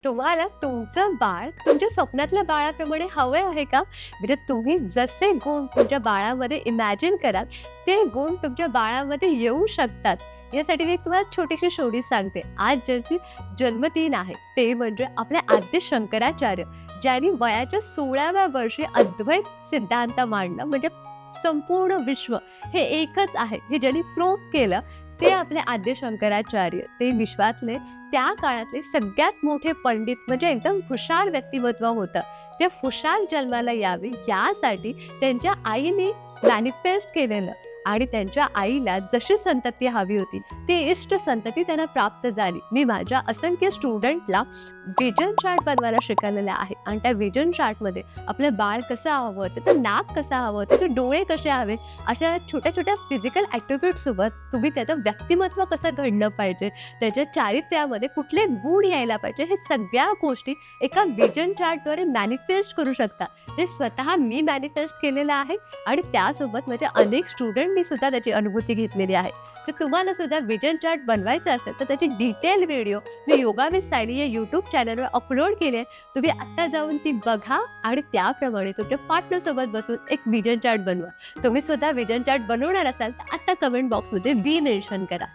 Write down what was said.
तुम्हाला तुमचं बाळ तुमच्या स्वप्नातल्या बाळाप्रमाणे हवं आहे का? म्हणजे तुम्ही जसे गुण तुमच्या बाळामध्ये इमॅजिन कराल, ते गुण तुमच्या बाळामध्ये येऊ शकतात. यासाठी मी तुम्हाला छोटीशी स्टोरी सांगते. आज ज्याची जन्मदिन आहे, ते म्हणजे आपले आद्य शंकराचार्य, ज्यांनी वयाच्या 16व्या वर्षी अद्वैत सिद्धांत मांडला. म्हणजे संपूर्ण विश्व हे एकच आहे, हे ज्यांनी प्रूव्ह केलं, ते आपले आद्य शंकराचार्य. ते विश्वातले त्या काळातले सगळ्यात मोठे पंडित, म्हणजे एकदम हुशार व्यक्तिमत्व होतं. ते हुशार जन्माला यावे यासाठी त्यांच्या आईने मॅनिफेस्ट केलेलं आणि त्यांच्या आईला जशी संतती हवी होती, ती इष्ट संतती त्यांना प्राप्त झाली. मी माझ्या असंख्य स्टुडंटला विजन चार्ट बनवायला शिकवलेला आहे आणि त्या विजन चार्टमध्ये आपलं बाळ कसं हवं, त्याचं नाक कसं हवं, त्याचे डोळे कसे हवे, अशा छोट्या छोट्या फिजिकल ॲक्टिव्हिटीसोबत तुम्ही त्याचं व्यक्तिमत्व कसं घडलं पाहिजे, त्याच्या चारित्र्यामध्ये कुठले गुण यायला पाहिजे, हे सगळ्या गोष्टी एका विजन चार्टद्वारे मॅनिफेस्ट करू शकता. ते स्वतः मी मॅनिफेस्ट केलेलं आहे आणि त्यासोबत माझ्या अनेक स्टुडंटनी सुद्धा त्याची अनुभूती घेतलेली आहे. तर तुम्हाला सुद्धा विजन चार्ट बनवायचा असेल तर त्याची detail video me yoga with Sayali या यूट्यूब चॅनलवर अपलोड केली आहे. तुम्ही आत्ता जाऊन ती बघा आणि त्याप्रमाणे तुमच्या पार्टनरसोबत बसून एक विजन चार्ट बनवा. तुम्ही सुद्धा विजन चार्ट बनवणार असाल तर आत्ता कमेंट बॉक्समध्ये वी मेन्शन करा.